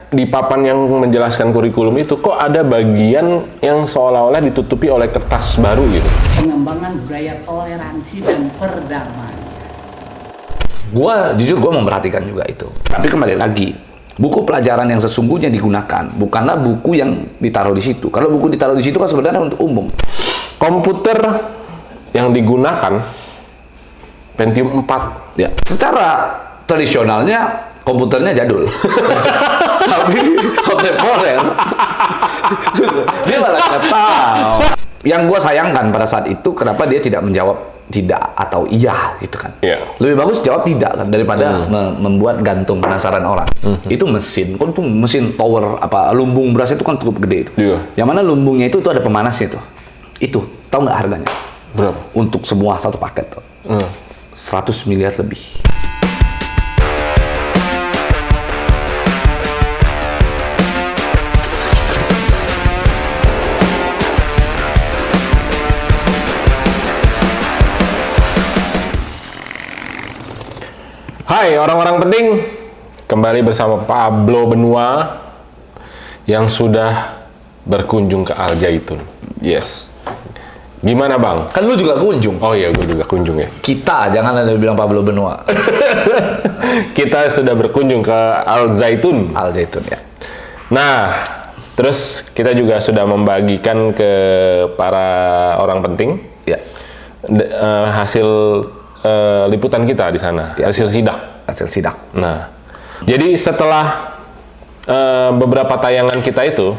di papan yang menjelaskan kurikulum itu kok ada bagian yang seolah-olah ditutupi oleh kertas baru gitu. Pengembangan budaya toleransi dan perdamaian. Jujur gue memperhatikan juga itu. Tapi kembali lagi, buku pelajaran yang sesungguhnya digunakan bukanlah buku yang ditaruh di situ. Kalau buku ditaruh di situ kan sebenarnya untuk umum. Komputer yang digunakan Pentium 4. Ya, secara tradisionalnya komputernya jadul. Tapi kontemporer. Dia malah nggak tahu. Yang gue sayangkan pada saat itu kenapa dia tidak menjawab tidak atau iya gitu kan. Yeah. Lebih bagus jawab tidak kan daripada membuat gantung penasaran orang. Itu mesin, kan tuh mesin tower apa lumbung beras itu kan cukup gede itu. Yeah. Yang mana lumbungnya itu ada pemanasnya tuh. Itu tahu nggak harganya? Berapa? Untuk semua satu paket tuh. 100 miliar lebih. Hai orang-orang penting, kembali bersama Pablo Benua yang sudah berkunjung ke Al Zaitun. Yes. Gimana bang? Kan lu juga kunjung. Oh iya, gue juga kunjung ya. Kita, jangan ada bilang Pablo Benua. Kita sudah berkunjung ke Al Zaitun. Al Zaitun ya. Nah, terus kita juga sudah membagikan ke para orang penting Ya. hasil liputan kita di sana, Ya. hasil sidak. Hasil sidak. Nah, jadi setelah beberapa tayangan kita itu,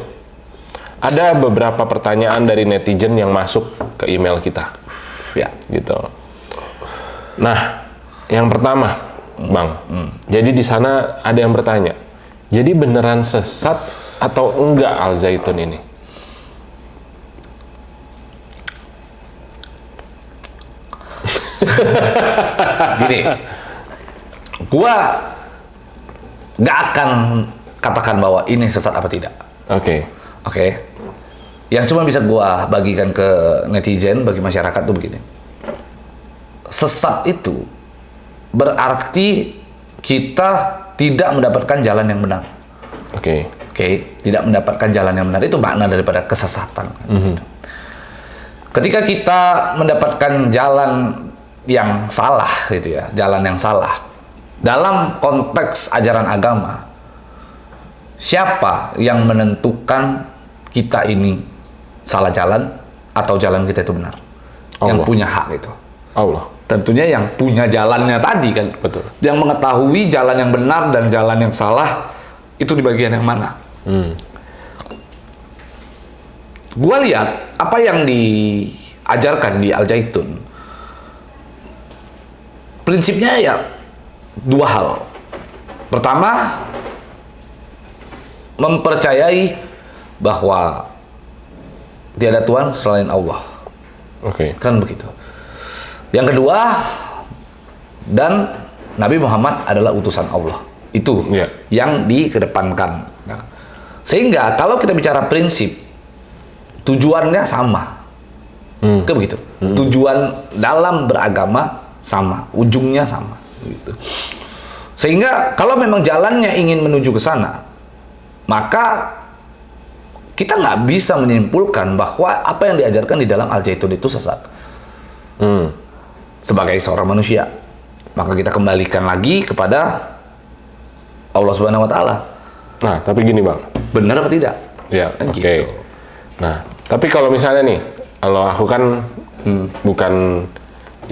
ada beberapa pertanyaan dari netizen yang masuk ke email kita. Ya. Gitu. Nah, yang pertama, Bang. Jadi di sana ada yang bertanya, jadi beneran sesat atau enggak Al Zaitun ini? Gini, gua nggak akan katakan bahwa ini sesat apa tidak. Oke. Oke. Yang cuma bisa gua bagikan ke netizen, bagi masyarakat tuh begini. Sesat itu berarti kita tidak mendapatkan jalan yang benar. Oke. Oke, tidak mendapatkan jalan yang benar itu makna daripada kesesatan. Ketika kita mendapatkan jalan yang salah gitu ya, jalan yang salah dalam konteks ajaran agama, siapa yang menentukan kita ini salah jalan atau jalan kita itu benar? Yang Allah. punya hak itu Allah. tentunya yang punya jalannya tadi kan. Betul. Yang mengetahui jalan yang benar dan jalan yang salah itu di bagian yang mana. Gua lihat apa yang diajarkan di Al Zaitun, prinsipnya ya dua hal. Pertama, mempercayai bahwa tiada Tuhan selain Allah. Oke. Kan begitu. Yang kedua, dan Nabi Muhammad adalah utusan Allah. Itu Iya. yang dikedepankan. Nah, sehingga kalau kita bicara prinsip, tujuannya sama. Kan begitu. Tujuan dalam beragama sama, ujungnya sama. Gitu. Sehingga kalau memang jalannya ingin menuju ke sana, maka kita nggak bisa menyimpulkan bahwa apa yang diajarkan di dalam Al Zaitun itu sesat. Sebagai seorang manusia, maka kita kembalikan lagi kepada Allah Subhanahu Wa Taala. Nah, tapi gini bang. Benar apa tidak? Ya, Kan oke. gitu. Nah, tapi kalau misalnya nih, kalau aku kan bukan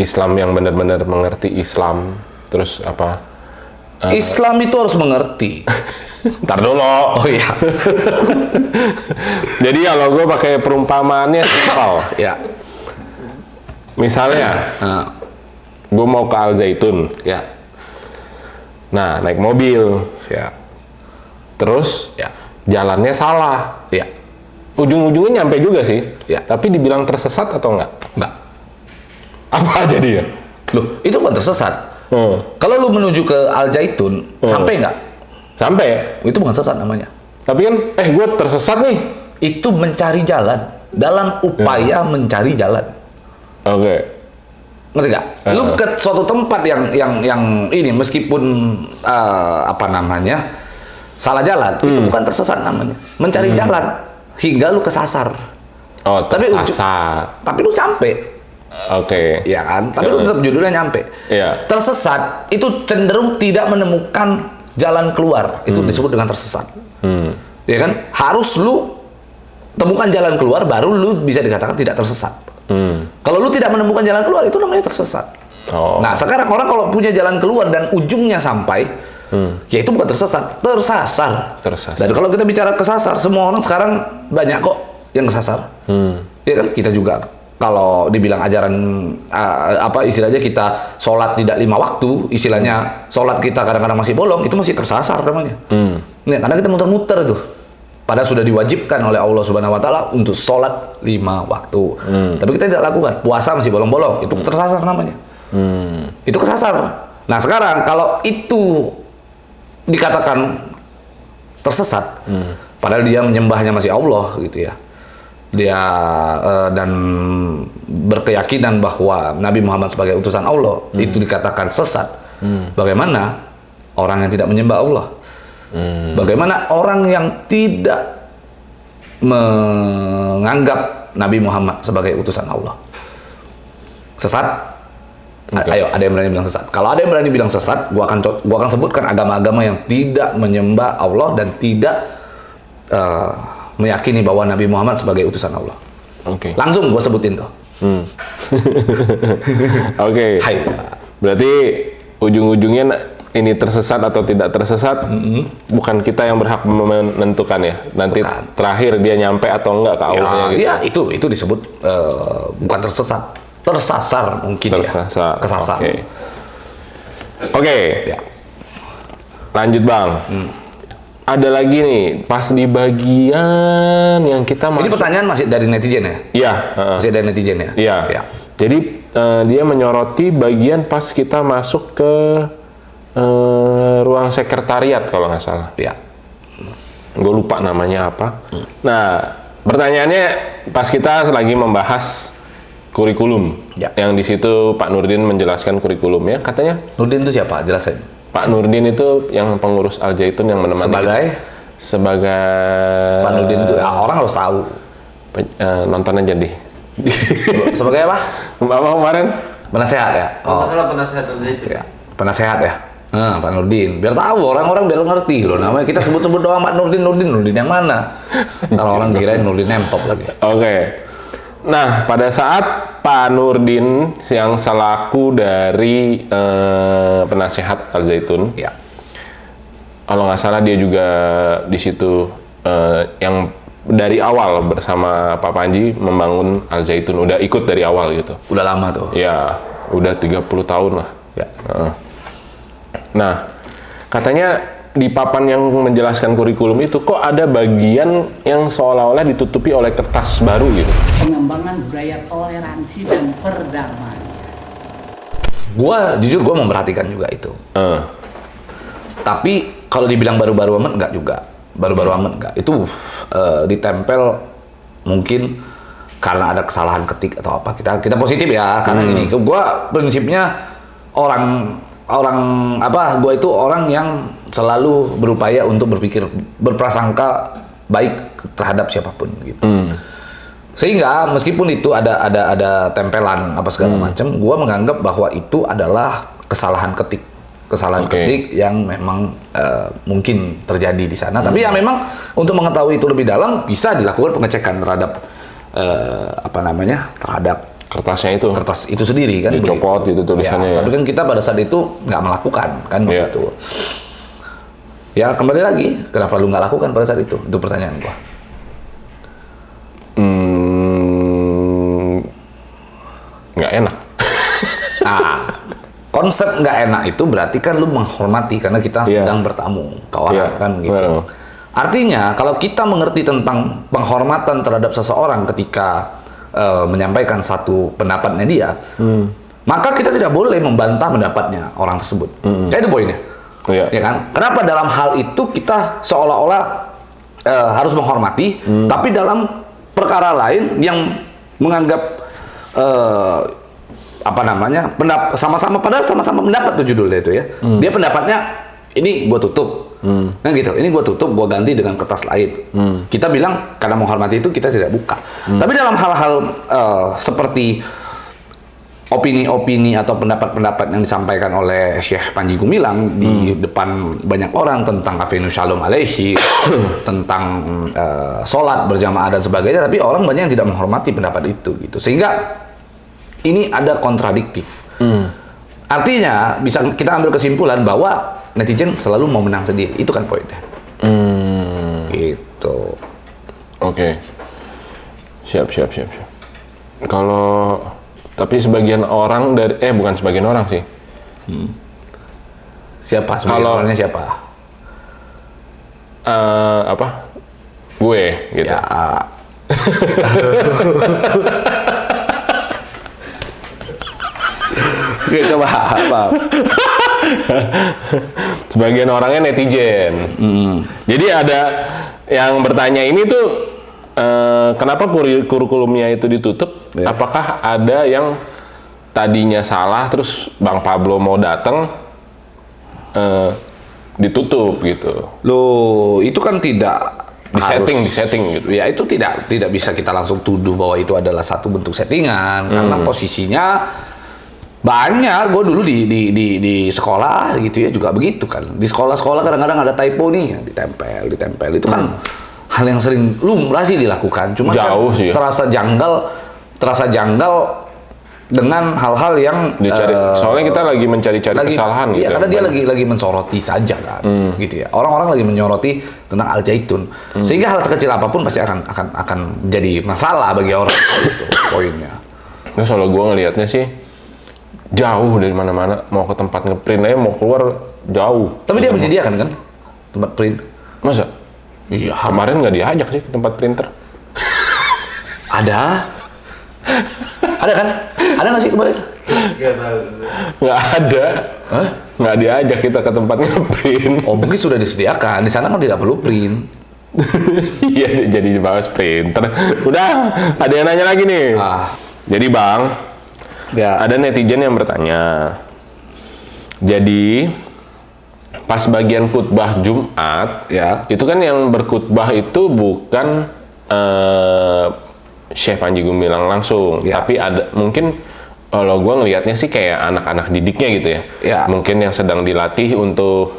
Islam yang benar-benar mengerti Islam, terus apa? Islam itu harus mengerti. Ntar dulu. Oh iya. Jadi kalau gue pakai perumpamaannya simpel. Ya. Misalnya, Nah, gue mau ke Al Zaitun. ya. Nah, naik mobil. Ya. Terus, Ya. jalannya salah. Ya. Ujung-ujungnya nyampe juga sih. Ya. Tapi dibilang tersesat atau enggak? Enggak. Apa jadi ya? Loh, itu bukan tersesat. Kalau lu menuju ke Al Zaitun, sampai nggak? Sampai. Itu bukan sesat namanya. Tapi kan, gue tersesat nih. Itu mencari jalan dalam upaya mencari jalan. Oke. Ngerti nggak? Lu ke suatu tempat yang ini meskipun apa namanya salah jalan, itu bukan tersesat namanya. Mencari jalan hingga lu kesasar. Oh, tersasar. Tapi lu sampai. Oke. Ya kan? Tapi lu tetap judulnya nyampe. Iya. Tersesat itu cenderung tidak menemukan jalan keluar. Itu disebut dengan tersesat. Ya kan? Harus lu temukan jalan keluar baru lu bisa dikatakan tidak tersesat. Kalau lu tidak menemukan jalan keluar itu namanya tersesat. Oh. Nah, sekarang orang kalau punya jalan keluar dan ujungnya sampai, ya itu bukan tersesat, tersasar. Dan kalau kita bicara kesasar, semua orang sekarang banyak kok yang kesasar. Ya kan? Kita juga kalau dibilang ajaran apa istilahnya kita sholat tidak 5 waktu, istilahnya sholat kita kadang-kadang masih bolong, itu masih tersasar namanya. Nah, karena kita muter-muter tuh. Padahal sudah diwajibkan oleh Allah Subhanahu Wa Taala untuk sholat 5 waktu. Tapi kita tidak lakukan. Puasa masih bolong-bolong, itu tersasar namanya. Itu kesasar. Nah sekarang kalau itu dikatakan tersesat, padahal dia menyembahnya masih Allah gitu ya. Dia dan berkeyakinan bahwa Nabi Muhammad sebagai utusan Allah itu dikatakan sesat. Bagaimana orang yang tidak menyembah Allah? Bagaimana orang yang tidak menganggap Nabi Muhammad sebagai utusan Allah? Sesat? Ayo, ada yang berani bilang sesat? Kalau ada yang berani bilang sesat, gua akan sebutkan agama-agama yang tidak menyembah Allah dan tidak meyakini bahwa Nabi Muhammad sebagai utusan Allah. Oke. Langsung gua sebutin tuh. Oke. Hai. Berarti ujung-ujungnya ini tersesat atau tidak tersesat, bukan kita yang berhak menentukan ya. Nanti terakhir dia nyampe atau enggak ke Allah gitu. Ya, itu disebut bukan tersesat, tersasar mungkin tersasar. Ya. Kesasar. Oke. Ya. Lanjut Bang. Ada lagi nih, pas di bagian yang kita masuk. Ini pertanyaan masih dari netizen ya? Iya. Masih dari netizen ya? Iya. Ya. Jadi dia menyoroti bagian pas kita masuk ke ruang sekretariat kalau nggak salah. Ya. Gue lupa namanya apa. Nah, pertanyaannya pas kita lagi membahas kurikulum, yang di situ Pak Nurdin menjelaskan kurikulumnya, katanya. Nurdin itu siapa? Jelasin. Pak Nurdin itu yang pengurus Al Zaitun yang menemani. Sebagai. Pak Nurdin itu orang harus tahu. Nonton aja deh. Sebagai apa? Apa kemarin? Penasehat ya. Oh, masalah penasehat Al Zaitun. Ya. Penasehat ya. Pak Nurdin, biar tahu orang-orang biar ngerti loh namanya. Kita sebut-sebut doang Pak Nurdin yang mana? Kalau orang kirain Nurdin M-Top lagi. Oke. Nah, pada saat Pak Nurdin yang selaku dari penasehat Al Zaitun, ya. Kalau nggak salah dia juga di situ yang dari awal bersama Pak Panji membangun Al Zaitun, udah ikut dari awal gitu. Udah lama tuh. Ya, udah 30 tahun lah. Ya. Nah, katanya di papan yang menjelaskan kurikulum itu kok ada bagian yang seolah-olah ditutupi oleh kertas baru gitu. Pengembangan budaya toleransi dan perdamaian. Jujur gua memperhatikan juga itu. Tapi kalau dibilang baru-baru amat enggak juga. Baru-baru amat enggak. Itu ditempel mungkin karena ada kesalahan ketik atau apa. Kita positif ya, karena gini. Gua prinsipnya gue itu orang yang selalu berupaya untuk berprasangka baik terhadap siapapun gitu. Sehingga meskipun itu ada tempelan apa segala macam, gue menganggap bahwa itu adalah kesalahan ketik yang memang mungkin terjadi di sana. Tapi ya memang untuk mengetahui itu lebih dalam bisa dilakukan pengecekan terhadap terhadap kertas itu sendiri kan, dicopot itu tulisannya ya. Tapi kan kita pada saat itu nggak melakukan kan begitu. Ya kembali lagi, kenapa lu nggak lakukan pada saat itu? Itu pertanyaan gua. Nggak enak. Nah, konsep nggak enak itu berarti kan lu menghormati karena kita sedang bertamu ke orang kan gitu. Artinya kalau kita mengerti tentang penghormatan terhadap seseorang ketika menyampaikan satu pendapatnya dia, maka kita tidak boleh membantah pendapatnya orang tersebut. Kayak itu poinnya, ya kan? Kenapa dalam hal itu kita seolah-olah harus menghormati, tapi dalam perkara lain yang menganggap sama-sama padahal sama-sama pendapat tuh judulnya itu ya. Dia pendapatnya ini gue tutup, Nah gitu, ini gue tutup, gue ganti dengan kertas lain. Kita bilang karena menghormati itu kita tidak buka. Tapi dalam hal-hal seperti opini-opini atau pendapat-pendapat yang disampaikan oleh Syekh Panji Gumilang di depan banyak orang tentang Afinu Shalom Alaihi, tentang sholat berjamaah dan sebagainya, tapi orang banyak yang tidak menghormati pendapat itu gitu. Sehingga ini ada kontradiktif. Artinya bisa kita ambil kesimpulan bahwa netizen selalu mau menang sendiri. Itu kan poinnya. Gitu. Oke. Siap. Kalau tapi sebagian orang dari bukan sebagian orang sih. Siapa sebagian orangnya siapa? Gue gitu. Ya. Oke, coba apa? Sebagian orangnya netizen. Jadi ada yang bertanya ini tuh kenapa kurikulumnya itu ditutup? Ya. Apakah ada yang tadinya salah terus Bang Pablo mau datang ditutup gitu? Loh, itu kan tidak Disetting gitu. Ya itu tidak bisa kita langsung tuduh bahwa itu adalah satu bentuk settingan karena posisinya banyak. Gue dulu di sekolah gitu ya juga begitu kan. Di sekolah-sekolah kadang-kadang ada typo nih, ditempel itu kan hal yang sering lumrah sih dilakukan. Cuma jauh kan sih ya. terasa janggal dengan hal-hal yang Dicari. Soalnya kita lagi mencari-cari kesalahan gitu. Iya, karena dia lagi mensoroti saja kan, gitu ya. Orang-orang lagi menyoroti tentang Al Zaitun, sehingga hal sekecil apapun pasti akan jadi masalah bagi orang. Itu poinnya. Nah, soalnya gue ngelihatnya sih jauh dari mana-mana, mau ke tempat ngeprint aja mau keluar jauh. Tapi dia menyediakan kan tempat print. Masa? Iya. Kemarin nggak diajak sih ke tempat printer. Ada kan? Ada nggak sih kemarin? Nggak ada. Hah? Nggak diajak kita ke tempat ngeprint. Oh mungkin sudah disediakan. Di sana kan tidak perlu print. Iya, jadi dibahas printer. Udah, ada yang nanya lagi nih. Jadi Bang, Ya. ada netizen yang bertanya. Jadi pas bagian khutbah Jumat, Ya. itu kan yang berkhutbah itu bukan Syekh Panji Gumilang langsung, Ya. tapi ada mungkin kalau gue ngelihatnya sih kayak anak-anak didiknya gitu ya. Ya. Mungkin yang sedang dilatih untuk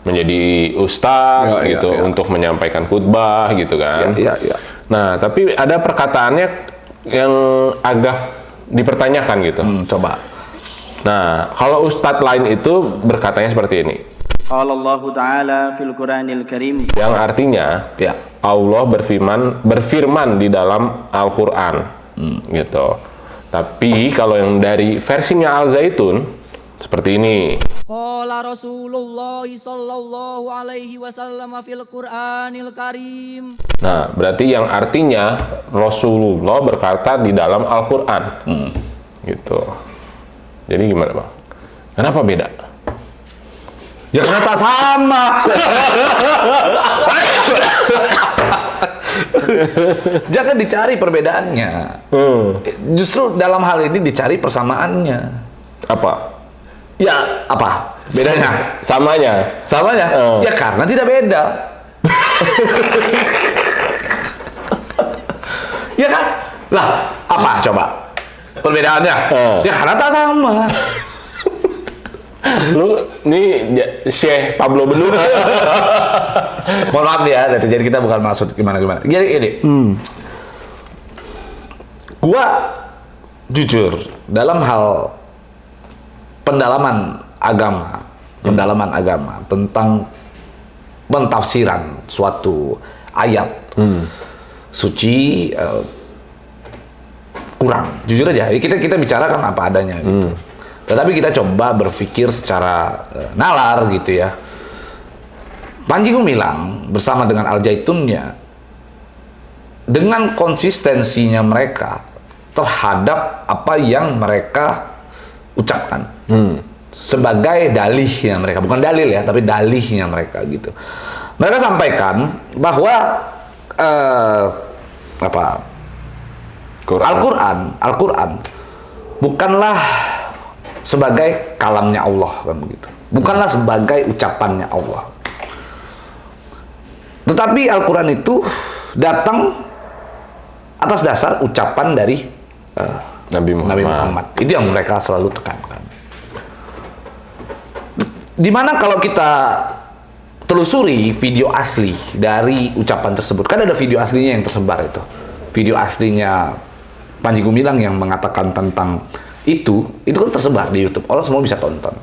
menjadi ustadz Ya, gitu, ya. untuk menyampaikan khutbah gitu kan. Ya. Nah, tapi ada perkataannya yang agak dipertanyakan gitu. Coba. Nah, kalau ustadz lain itu berkatanya seperti ini. Qala Allah Ta'ala fil Qur'anil Karim. Yang artinya Ya. Allah berfirman di dalam Al-Qur'an. Gitu. Tapi kalau yang dari versinya Al Zaitun seperti ini. Qala Rasulullah sallallahu alaihi wasallam fil Qur'anil Karim. Nah, berarti yang artinya Rasulullah berkata di dalam Al-Qur'an. Gitu. Jadi gimana, Bang? Kenapa beda? Ya karena tak sama. Jangan dicari perbedaannya. Justru dalam hal ini dicari persamaannya. Apa? Ya apa? Bedanya? Samanya. Samanya? Ya karena tidak beda. Ya kan? Lah, apa coba? Perbedaannya? Ya karena tak sama. Lu nih Syekh Pablo Benur. Mohon maaf ya, netizen kita bukan maksud gimana-gimana. Jadi ini, gua jujur dalam hal pendalaman agama tentang pentafsiran suatu ayat suci kurang. Jujur aja, kita bicarakan apa adanya gitu. Tetapi kita coba berpikir secara nalar gitu ya. Panji Gumilang bersama dengan Al Zaitunnya dengan konsistensinya mereka terhadap apa yang mereka ucapkan sebagai dalihnya mereka, bukan dalil ya, tapi dalihnya mereka gitu. Mereka sampaikan bahwa Al-Quran bukanlah sebagai kalamnya Allah kan begitu. Bukanlah sebagai ucapannya Allah. Tetapi Al-Quran itu datang atas dasar ucapan dari Nabi Muhammad. Nabi Muhammad. Itu yang mereka selalu tekankan. Dimana kalau kita telusuri video asli dari ucapan tersebut, kan ada video aslinya yang tersebar itu. Video aslinya Panji Gumilang yang mengatakan tentang itu kan tersebar di YouTube. Orang semua bisa tonton.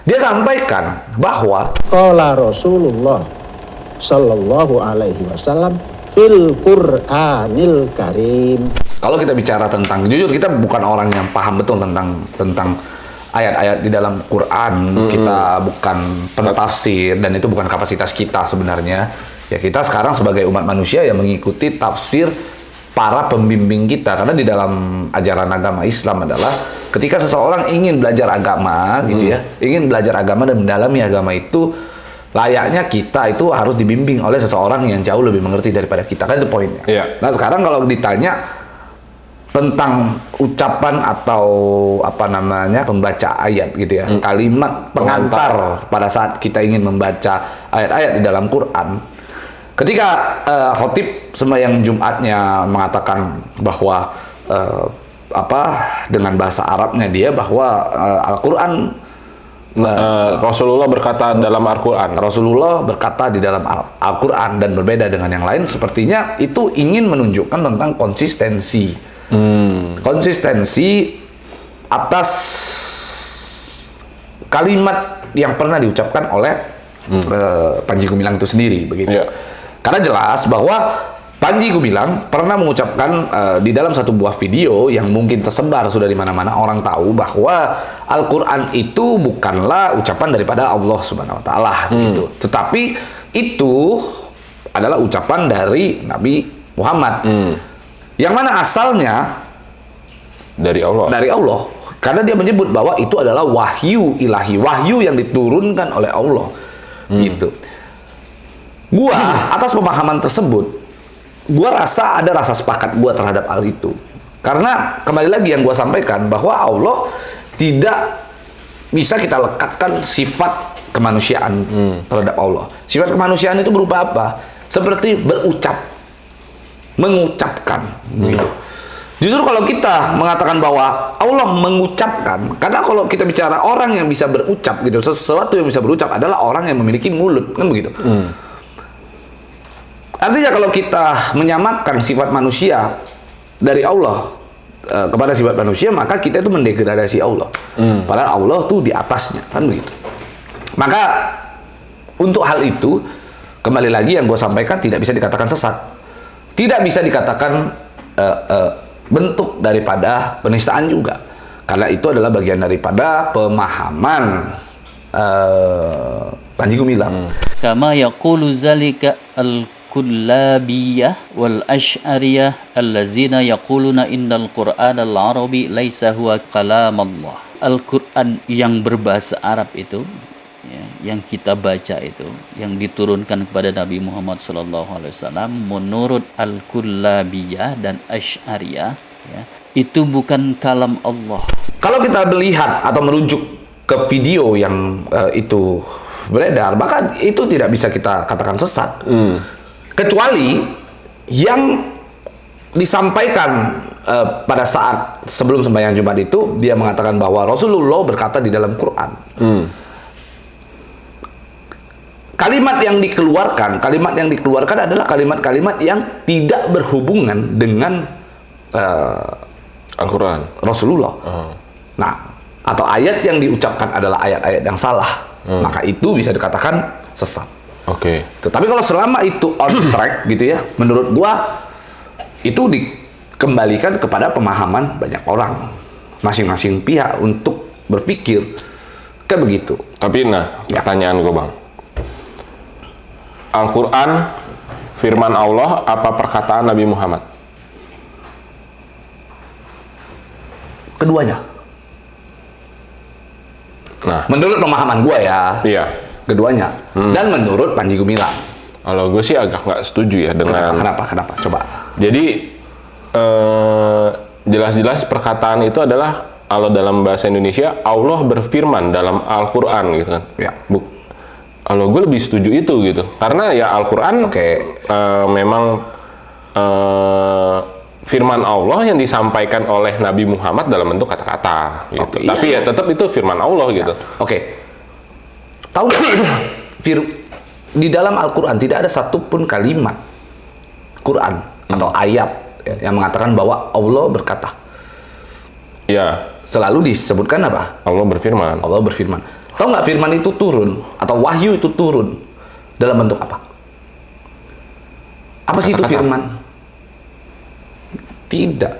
Dia sampaikan bahwa Qala Rasulullah sallallahu alaihi wasallam fil Qur'anil Karim. kalau kita bicara tentang, jujur kita bukan orang yang paham betul tentang ayat-ayat di dalam Quran. Kita bukan pentafsir dan itu bukan kapasitas kita sebenarnya. Ya kita sekarang sebagai umat manusia yang mengikuti tafsir para pembimbing kita, karena di dalam ajaran agama Islam adalah ketika seseorang ingin belajar agama gitu ya, ingin belajar agama dan mendalami agama itu, layaknya kita itu harus dibimbing oleh seseorang yang jauh lebih mengerti daripada kita, kan itu poinnya. Nah sekarang kalau ditanya tentang ucapan atau apa namanya pembaca ayat gitu ya, kalimat pengantar pada saat kita ingin membaca ayat-ayat di dalam Quran, ketika khotib sembahyang Jumatnya mengatakan bahwa dengan bahasa Arabnya dia bahwa Al-Quran Rasulullah berkata dalam Al-Quran. Rasulullah berkata di dalam Al-Quran dan berbeda dengan yang lain, sepertinya itu ingin menunjukkan tentang konsistensi. Konsistensi atas kalimat yang pernah diucapkan oleh Panji Gumilang itu sendiri, begitu. Karena jelas bahwa Panji Gumilang pernah mengucapkan di dalam satu buah video yang mungkin tersebar sudah di mana-mana, orang tahu bahwa Al-Quran itu bukanlah ucapan daripada Allah Subhanahu Wa Taala, gitu. Tetapi itu adalah ucapan dari Nabi Muhammad, yang mana asalnya dari Allah. Dari Allah, karena dia menyebut bahwa itu adalah wahyu ilahi, wahyu yang diturunkan oleh Allah, gitu. Gua atas pemahaman tersebut, gua rasa ada rasa sepakat gua terhadap hal itu. Karena kembali lagi yang gua sampaikan bahwa Allah tidak bisa kita lekatkan sifat kemanusiaan terhadap Allah. Sifat kemanusiaan itu berupa apa? Seperti berucap, mengucapkan, gitu. Justru kalau kita mengatakan bahwa Allah mengucapkan, karena kalau kita bicara orang yang bisa berucap gitu, sesuatu yang bisa berucap adalah orang yang memiliki mulut, kan begitu. Artinya kalau kita menyamakan sifat manusia dari Allah kepada sifat manusia, maka kita itu mendegradasi Allah. Padahal Allah tuh di atasnya, kan begitu. Maka untuk hal itu, kembali lagi yang gue sampaikan, tidak bisa dikatakan sesat, tidak bisa dikatakan bentuk daripada penistaan juga, karena itu adalah bagian daripada pemahaman Panji Gumilang. Kama yaqulu zalika al-kullabiyah wal ash'ariyah allazina yaquluna innal qur'ana al-arabi laisa huwa kalam Allah. Al-Quran yang berbahasa Arab itu, ya, yang kita baca itu, yang diturunkan kepada Nabi Muhammad SAW menurut Al-Kullabiyah dan Asy'ariyah, ya, itu bukan kalam Allah. Kalau kita melihat atau merujuk ke video yang itu beredar, maka itu tidak bisa kita katakan sesat. Kecuali yang disampaikan pada saat sebelum sembahyang Jumat itu, dia mengatakan bahwa Rasulullah berkata di dalam Quran. Kalimat yang dikeluarkan adalah kalimat-kalimat yang tidak berhubungan dengan Al-Quran, Rasulullah. Nah, atau ayat yang diucapkan adalah ayat-ayat yang salah, maka itu bisa dikatakan sesat. Tetapi kalau selama itu on track gitu ya, menurut gua itu dikembalikan kepada pemahaman banyak orang, masing-masing pihak untuk berpikir kayak begitu. Tapi pertanyaan gue bang, Al-Quran firman Allah apa perkataan Nabi Muhammad? Keduanya. Nah, menurut pemahaman gue ya, keduanya. Dan menurut Panji Gumilang, kalau gue sih agak nggak setuju ya dengan. Kenapa? Coba. Jadi jelas-jelas perkataan itu adalah, kalau dalam bahasa Indonesia Allah berfirman dalam Al-Quran gitu kan. Kalau gue lebih setuju itu gitu, karena ya Al-Quran memang firman Allah yang disampaikan oleh Nabi Muhammad dalam bentuk kata-kata gitu. Tapi ya tetap itu firman Allah gitu. Tahu nggak? Di dalam Al-Quran tidak ada satupun kalimat Quran atau ayat yang mengatakan bahwa Allah berkata. Ya. Selalu disebutkan apa? Allah berfirman. Allah berfirman. Tahu nggak firman itu turun atau wahyu itu turun dalam bentuk apa? Apa sih itu firman? Tidak.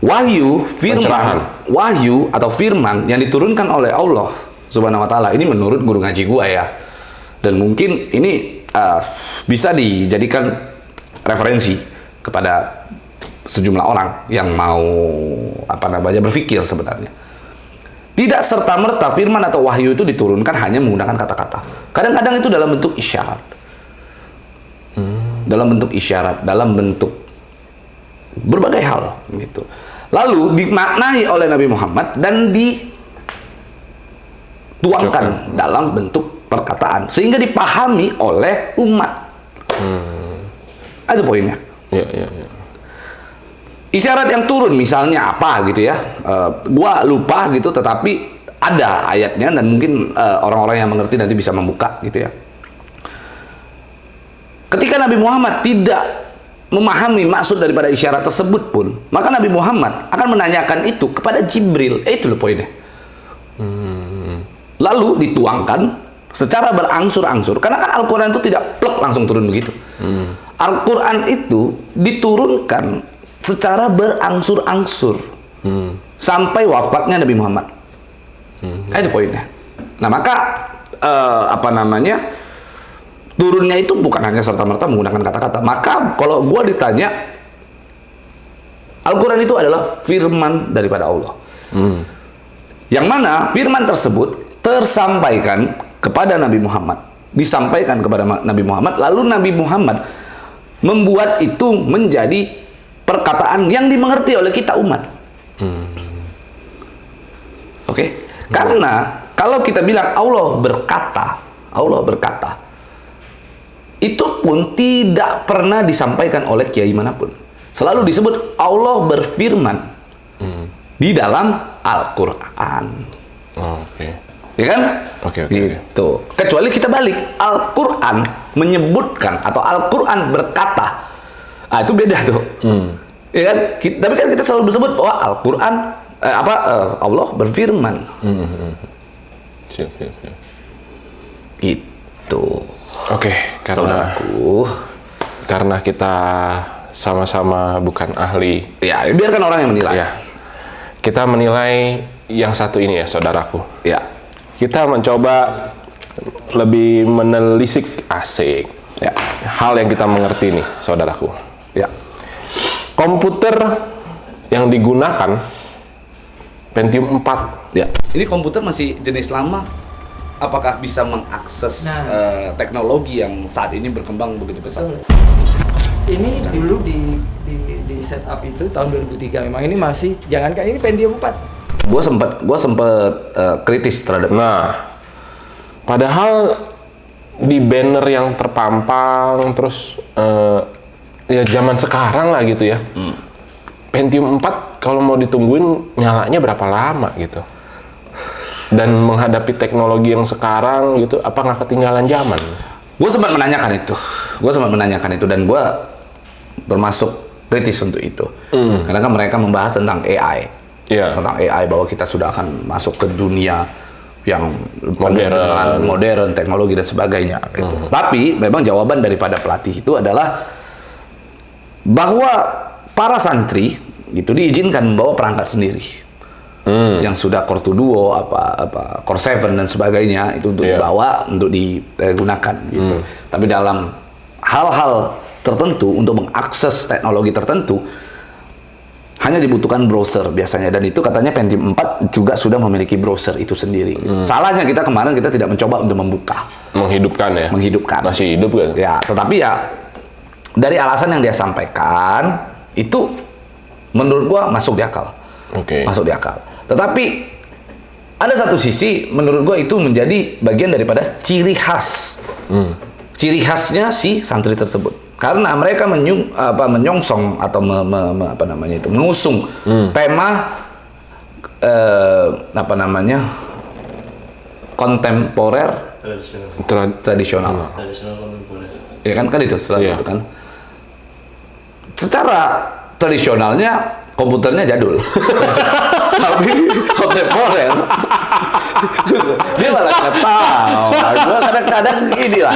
Wahyu, firman, wahyu atau firman yang diturunkan oleh Allah Subhanahu wa taala, ini menurut guru ngaji gua ya. Dan mungkin ini bisa dijadikan referensi kepada sejumlah orang yang mau berpikir sebenarnya. Tidak serta-merta firman atau wahyu itu diturunkan hanya menggunakan kata-kata. Kadang-kadang itu dalam bentuk isyarat. Dalam bentuk isyarat, dalam bentuk berbagai hal gitu. Lalu dimaknai oleh Nabi Muhammad dan dituangkan dalam bentuk perkataan sehingga dipahami oleh umat. Ada poinnya. Iya. Isyarat yang turun misalnya apa gitu ya, gua lupa gitu, tetapi ada ayatnya dan mungkin orang-orang yang mengerti nanti bisa membuka gitu ya. Ketika Nabi Muhammad tidak memahami maksud daripada isyarat tersebut pun, maka Nabi Muhammad akan menanyakan itu kepada Jibril. Itu loh poinnya. Lalu dituangkan secara berangsur-angsur, karena kan Al-Quran itu tidak plek langsung turun begitu. Al-Quran itu diturunkan secara berangsur-angsur sampai wafatnya Nabi Muhammad. Itu poinnya. Nah maka turunnya itu bukan hanya serta-merta menggunakan kata-kata. Maka kalau gua ditanya, Al-Quran itu adalah firman daripada Allah. Yang mana firman tersebut tersampaikan kepada Nabi Muhammad, disampaikan kepada Nabi Muhammad, lalu Nabi Muhammad membuat itu menjadi perkataan yang dimengerti oleh kita umat. Karena kalau kita bilang Allah berkata, itu pun tidak pernah disampaikan oleh kiai manapun. Selalu disebut Allah berfirman di dalam Al-Quran. Ya kan? Gitu. Kecuali kita balik, Al-Quran menyebutkan atau Al-Quran berkata. Itu beda tuh. Ya kan? Tapi kan kita selalu disebut bahwa Al-Quran Allah berfirman. Siap. Itu. Karena kita sama-sama bukan ahli. Ya, biarkan orang yang menilai. Ya. Kita menilai yang satu ini ya, saudaraku. Ya. Kita mencoba lebih menelisik asik. Ya. Hal yang kita mengerti nih, saudaraku. Ya. Komputer yang digunakan Pentium 4. Ya. Ini komputer masih jenis lama. Apakah bisa mengakses teknologi yang saat ini berkembang begitu pesat? Ini dulu di setup itu tahun 2003. Memang ini masih, jangankan ini Pentium 4. Gua sempet kritis terhadap. Nah, padahal di banner yang terpampang terus ya zaman sekarang lah gitu ya. Pentium 4 kalau mau ditungguin nyalanya berapa lama gitu. Dan menghadapi teknologi yang sekarang gitu, apa nggak ketinggalan zaman? Gue sempat menanyakan itu dan gue termasuk kritis untuk itu. Karena kan mereka membahas tentang AI. Tentang AI, bahwa kita sudah akan masuk ke dunia yang modern, teknologi dan sebagainya gitu. Tapi memang jawaban daripada pelatih itu adalah bahwa para santri gitu diizinkan membawa perangkat sendiri. Yang sudah Core 2 Duo, Core 7 dan sebagainya itu untuk dibawa, untuk digunakan gitu. Tapi dalam hal-hal tertentu untuk mengakses teknologi tertentu hanya dibutuhkan browser biasanya, dan itu katanya Pentium 4 juga sudah memiliki browser itu sendiri. Salahnya kita kemarin tidak mencoba untuk membuka, menghidupkan. Masih hidup kan? Ya, tetapi ya dari alasan yang dia sampaikan itu menurut gua masuk di akal. Masuk di akal. Tetapi ada satu sisi menurut gue itu menjadi bagian daripada ciri khas. Ciri khasnya si santri tersebut. Karena mereka menyongsong atau mengusung tema kontemporer tradisional. Ya kan itu selalu itu kan. Secara tradisionalnya komputernya jadul. Tapi kontemporer. Dia malah nggak tahu. Gua kadang-kadang inilah.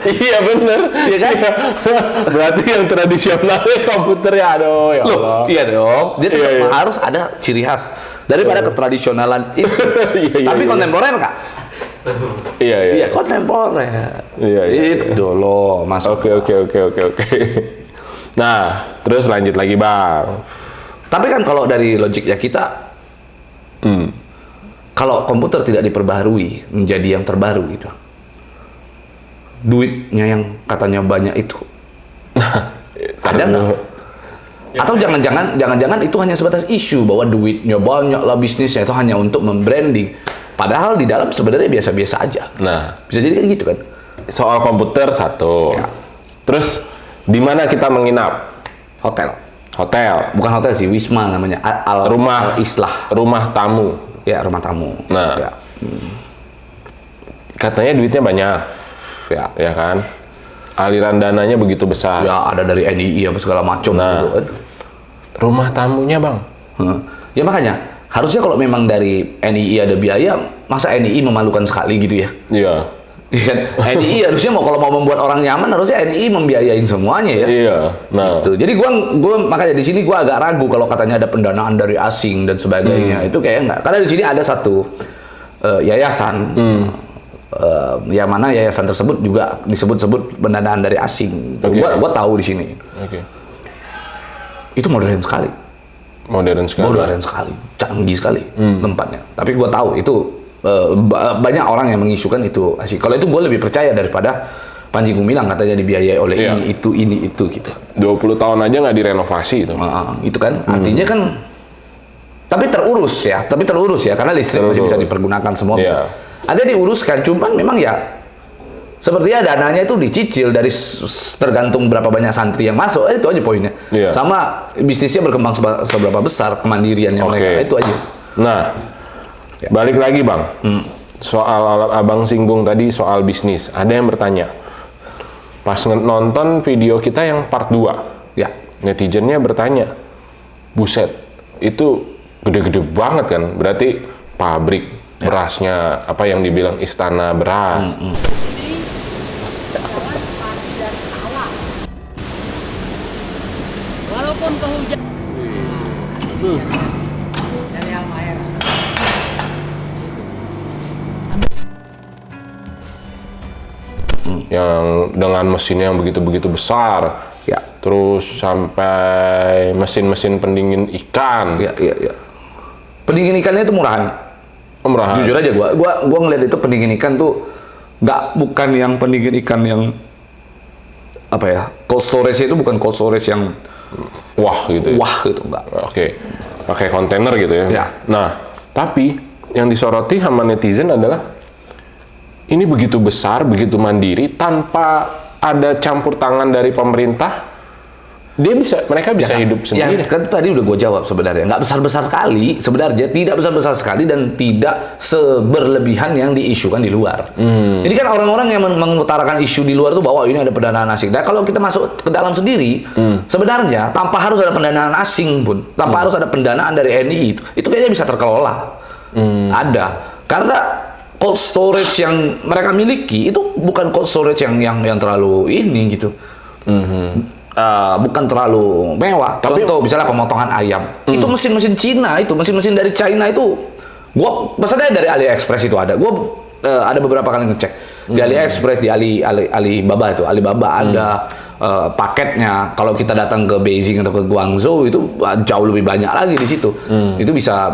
Iya bener. Iya kan? Berarti yang tradisionalnya komputernya, aduh ya Allah. Loh, iya dong. Dia tetap Iya. harus ada ciri khas daripada ketradisionalan itu. Iya, Tapi iya. kontemporer nggak? Iya. Iya, kontemporer. Iya. Itu loh, masuk. Oke. Nah, terus lanjut lagi Bang. Tapi kan kalau dari logiknya kita, kalau komputer tidak diperbaharui menjadi yang terbaru gitu, duitnya yang katanya banyak itu, ada nggak? Atau jangan-jangan itu hanya sebatas isu bahwa duitnya banyak lah, bisnisnya itu hanya untuk membranding, padahal di dalam sebenarnya biasa-biasa aja. Nah, Bisa jadi kayak gitu kan? soal komputer satu. Ya. Terus di mana kita menginap? Hotel, Hotel, bukan hotel sih, Wisma namanya, rumah Islah, rumah tamu. ya rumah tamu. Nah. Ya. Katanya duitnya banyak, ya kan? Aliran dananya begitu besar. Ya ada dari NII apa segala macam Nah. gitu kan. Rumah tamunya Bang. Ya makanya harusnya kalau memang dari NII ada biaya, masa NII memalukan sekali gitu ya? Iya. Iya kan? NII harusnya kalau mau membuat orang nyaman harusnya NII membiayain semuanya ya. Iya. Nah, Tuh. Jadi gua makanya di sini gua agak ragu kalau katanya ada pendanaan dari asing dan sebagainya. Itu kayak enggak. Karena di sini ada satu yayasan. Yang mana yayasan tersebut juga disebut-sebut pendanaan dari asing. Oke. Gua tahu di sini. oke. Itu modern sekali. Modern sekali. Modern sekali, canggih sekali tempatnya. Tapi gue tahu itu banyak orang yang mengisukan itu asik. Kalau itu gue lebih percaya daripada Panji Gumilang katanya dibiayai oleh Iya. ini itu gitu. 20 tahun aja nggak direnovasi itu. Itu kan artinya kan. Tapi terurus ya karena listrik masih bisa dipergunakan semua. Iya. Ada diuruskan, cuman memang ya sepertinya dananya itu dicicil dari tergantung berapa banyak santri yang masuk, itu aja poinnya. Iya. Sama bisnisnya berkembang seberapa besar kemandiriannya mereka, itu aja. Nah, balik lagi Bang. Soal Abang singgung tadi soal bisnis. Ada yang bertanya. Pas nonton video kita yang part 2, Ya, netizennya bertanya, buset, itu gede-gede banget kan? Berarti pabrik berasnya, apa yang dibilang istana beras. Walaupun kehujanan Dari Almaer. Yang dengan mesin yang begitu-begitu besar. ya, Terus sampai mesin-mesin pendingin ikan. ya. Pendingin ikannya itu murahan. Murahan. Jujur aja gua ngeliat itu pendingin ikan tuh bukan yang pendingin ikan yang apa ya, cold storage itu bukan cold storage yang Wah gitu ya. wah gitu, enggak. Oke. Pakai kontainer gitu ya. Ya. Nah, tapi yang disoroti sama netizen adalah ini begitu besar, begitu mandiri tanpa ada campur tangan dari pemerintah. Mereka bisa hidup sendiri. Ya, kan tadi udah gue jawab sebenarnya, nggak besar-besar sekali sebenarnya, tidak besar-besar sekali dan tidak seberlebihan yang diisukan di luar. Ini kan orang-orang yang mengutarakan isu di luar tuh bahwa ini ada pendanaan asing. Nah kalau kita masuk ke dalam sendiri, sebenarnya tanpa harus ada pendanaan asing pun, tanpa harus ada pendanaan dari NII itu kayaknya bisa terkelola. Ada, karena cold storage yang mereka miliki itu bukan cold storage yang terlalu ini gitu. Bukan terlalu mewah. Contoh misalnya pemotongan ayam. Itu mesin-mesin Cina, itu mesin-mesin dari China itu. Gua pesannya dari AliExpress itu ada. Gua ada beberapa kali ngecek. Di AliExpress, di Alibaba itu. Alibaba ada paketnya. Kalau kita datang ke Beijing atau ke Guangzhou itu jauh lebih banyak lagi di situ. Itu bisa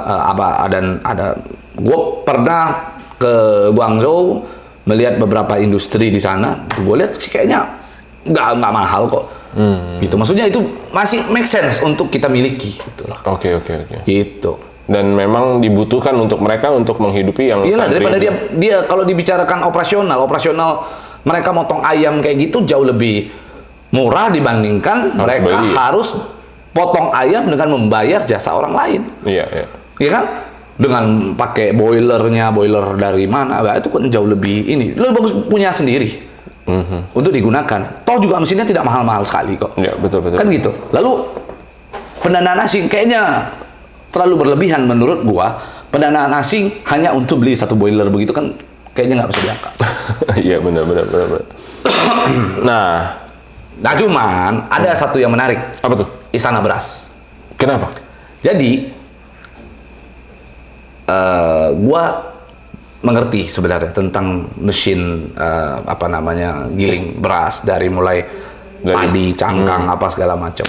ada. Gua pernah ke Guangzhou melihat beberapa industri di sana. Gue lihat sih kayaknya nggak mahal kok. Gitu, maksudnya itu masih make sense untuk kita miliki gitu loh. Oke. Gitu. Dan memang dibutuhkan untuk mereka untuk menghidupi yang Iyalah, santri daripada itu. dia kalau dibicarakan operasional mereka motong ayam kayak gitu jauh lebih murah dibandingkan mereka beli. harus potong ayam dengan membayar jasa orang lain. Iya, iya. Iya kan? Dengan pakai boiler dari mana, nah, itu kan jauh lebih ini. Lebih bagus punya sendiri untuk digunakan. Toh juga mesinnya tidak mahal-mahal sekali kok. Iya, betul. Kan gitu. Lalu pendanaan asing kayaknya terlalu berlebihan menurut gua. Pendanaan asing hanya untuk beli satu boiler begitu kan kayaknya nggak bisa diangkat. Iya, benar. Nah, cuman ada satu yang menarik. apa tuh? Istana Beras. Kenapa? Jadi gua mengerti sebenarnya tentang mesin giling beras dari mulai padi, cangkang, apa segala macam.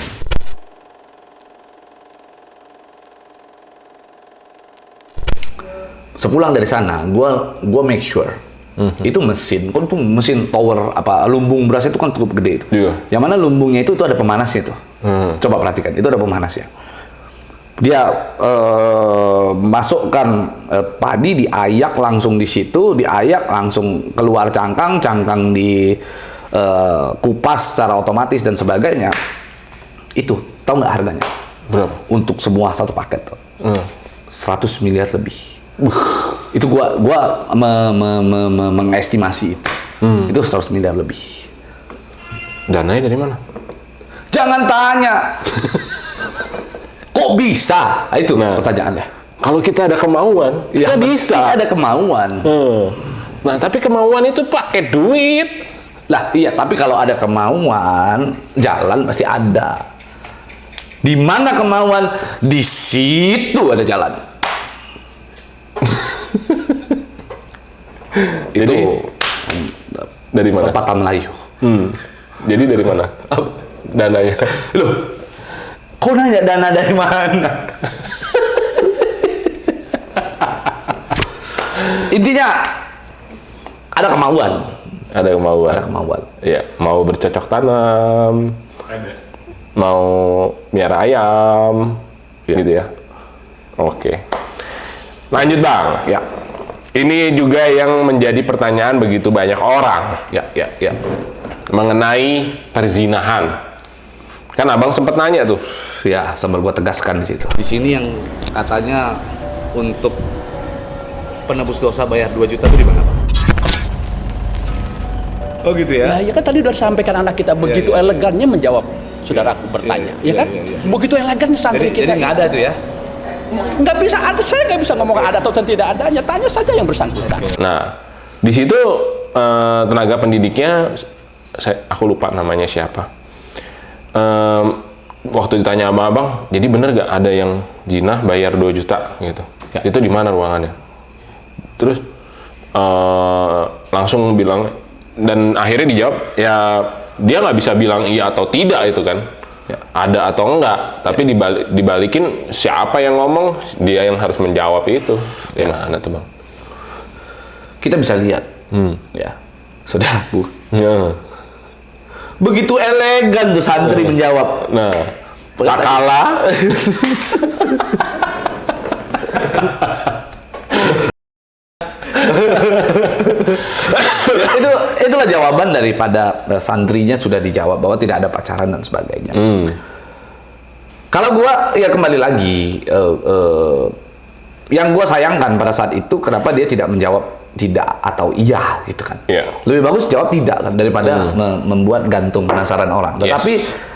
Sepulang dari sana, gua make sure itu mesin, kan tuh mesin tower lumbung beras itu kan cukup gede itu. Iya. Yang mana lumbungnya itu ada pemanasnya tuh. Coba perhatikan, itu ada pemanasnya. Dia masukkan padi, diayak langsung di situ, diayak langsung keluar cangkang di kupas secara otomatis dan sebagainya. Itu tahu nggak harganya? Berapa? Untuk semua satu paket tuh. 100 miliar lebih. Itu gua mengestimasi itu. Itu 100 miliar lebih. Dananya dari mana? Jangan tanya. Kok bisa? Nah, itu pertanyaannya. Kalau kita ada kemauan, Ya, kita bisa. ada kemauan. Nah, tapi kemauan itu pakai duit. Lah, iya, tapi kalau ada kemauan, jalan pasti ada. Di mana kemauan, di situ ada jalan. Itu Jadi, dari mana? pepatah Melayu. Jadi dari mana? Dananya. Loh, kok nanya dana dari mana? Intinya ada kemauan. Ada kemauan. Ada kemauan. Iya, mau bercocok tanam. Mau miara ayam. Gitu ya. Oke. Lanjut, Bang. Ya, Ini juga yang menjadi pertanyaan begitu banyak orang ya. mengenai perzinahan. Kan Abang sempat nanya tuh. Ya, sambil gua tegaskan di situ. Di sini yang katanya untuk penebus dosa bayar 2 juta itu di mana, Pak? Oh gitu ya? Nah, ya kan tadi udah disampaikan anak kita begitu iya. elegannya menjawab saudaraku bertanya, ya kan? Begitu elegannya santri kita. Jadi nggak ada tuh ya? Nggak bisa ada, saya nggak bisa ngomong ada atau tidak adanya. Tanya saja yang bersangkutan. Nah, di situ tenaga pendidiknya, aku lupa namanya siapa. Waktu ditanya sama Abang, jadi bener gak ada yang jinah bayar 2 juta gitu? Ya. Itu di mana ruangannya? Terus langsung bilang, dan akhirnya dijawab, ya dia nggak bisa bilang iya atau tidak itu kan. Ya. Ada atau enggak, tapi dibalikin siapa yang ngomong, dia yang harus menjawab itu. Gimana tuh, Bang? Kita bisa lihat, ya, saudaraku. Ya. Begitu elegan tuh santri menjawab. Nah, tak kalah. Itulah jawaban daripada santrinya sudah dijawab bahwa tidak ada pacaran dan sebagainya. Kalau gua ya kembali lagi, yang gua sayangkan pada saat itu kenapa dia tidak menjawab tidak atau iya gitu kan. Iya. Lebih bagus jawab tidak kan daripada membuat gantung penasaran orang. Tetapi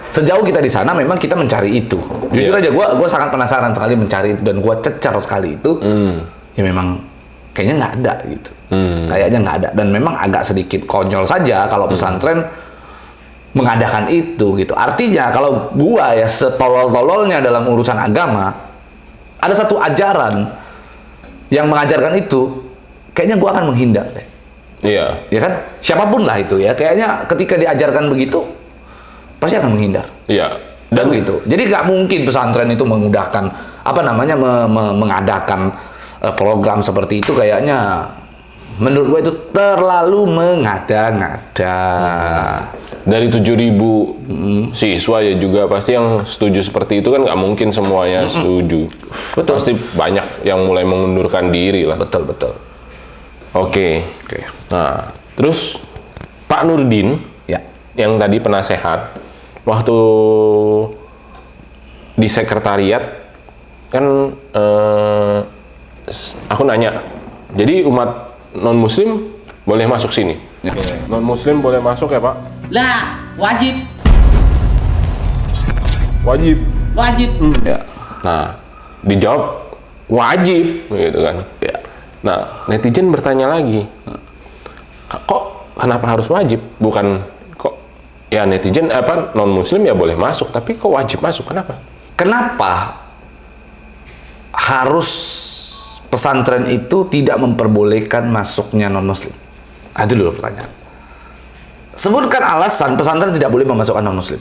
sejauh kita di sana memang kita mencari itu. Jujur aja gua sangat penasaran sekali mencari itu dan gua cecar sekali itu. Ya memang kayaknya nggak ada gitu. Kayaknya nggak ada dan memang agak sedikit konyol saja kalau pesantren mengadakan itu gitu. Artinya kalau gua ya setolol-tololnya dalam urusan agama, ada satu ajaran yang mengajarkan itu, kayaknya gua akan menghindar deh. Iya. Ya kan? Siapapun lah itu ya, kayaknya ketika diajarkan begitu pasti akan menghindar. Iya. Dan gitu. Jadi nggak mungkin pesantren itu mengadakan program seperti itu kayaknya menurut gue itu terlalu mengada-ngada. Dari 7.000 siswa ya juga pasti yang setuju seperti itu kan nggak mungkin semuanya setuju. Betul. Pasti banyak yang mulai mengundurkan diri lah. Betul. Oke. Nah, terus Pak Nurdin Ya. yang tadi penasehat waktu di sekretariat kan aku nanya, jadi umat non Muslim boleh masuk sini? Non Muslim boleh masuk ya Pak? Lah, wajib. Wajib. Wajib. Ya. Nah, dijawab wajib gitu kan. Ya. Nah, netizen bertanya lagi, kok kenapa harus wajib? Bukan kok ya netizen non Muslim ya boleh masuk, tapi kok wajib masuk? Kenapa? Kenapa harus pesantren itu tidak memperbolehkan masuknya non-muslim? Itu dulu pertanyaan. Sebutkan alasan pesantren tidak boleh memasukkan non-muslim.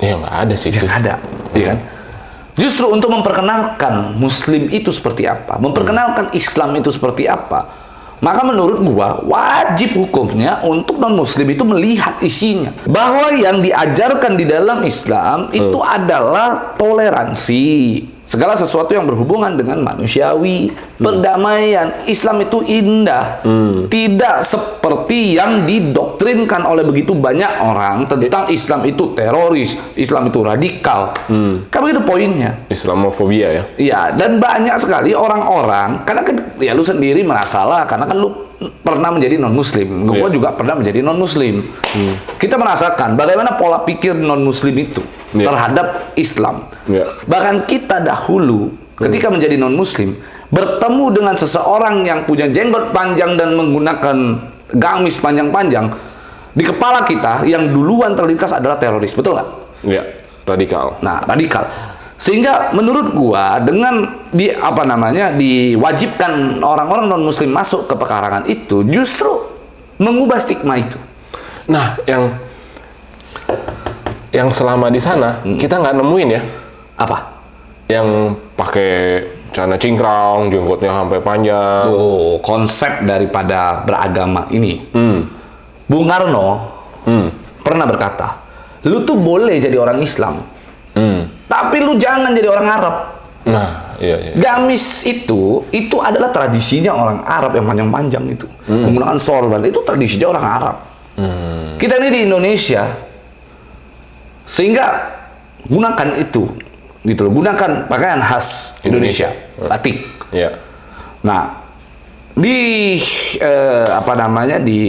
Ya nggak ada sih. Tidak ada, iya kan? Justru untuk memperkenalkan muslim itu seperti apa, memperkenalkan Islam itu seperti apa, maka menurut gua wajib hukumnya untuk non-muslim itu melihat isinya. Bahwa yang diajarkan di dalam Islam itu adalah toleransi. Segala sesuatu yang berhubungan dengan manusiawi, perdamaian. Islam itu indah. Tidak seperti yang didoktrinkan oleh begitu banyak orang tentang Islam itu teroris, Islam itu radikal. Kan begitu poinnya. Islamofobia ya. Iya, dan banyak sekali orang-orang, karena kan ya lu sendiri merasalah, karena kan lu pernah menjadi non-muslim, gua juga pernah menjadi non-muslim. Kita merasakan bagaimana pola pikir non-muslim itu terhadap Islam. Bahkan kita dahulu ketika menjadi non-muslim bertemu dengan seseorang yang punya jenggot panjang dan menggunakan gamis panjang-panjang, di kepala kita yang duluan terlintas adalah teroris, betul nggak? Iya, radikal. Nah, radikal. Sehingga menurut gua dengan diwajibkan orang-orang non-muslim masuk ke pekarangan itu justru mengubah stigma itu. Nah, yang selama di sana kita nggak nemuin ya. Apa? Yang pakai celana cingkrang, jenggotnya sampai panjang. Oh, konsep daripada beragama ini. Bung Karno pernah berkata, lu tuh boleh jadi orang Islam, tapi lu jangan jadi orang Arab. Nah, iya. Gamis itu adalah tradisinya orang Arab yang panjang-panjang itu. Menggunakan sorban, itu tradisinya orang Arab. Kita ini di Indonesia, sehingga gunakan itu, gitu loh. Gunakan pakaian khas Indonesia, batik. Iya. Nah, di di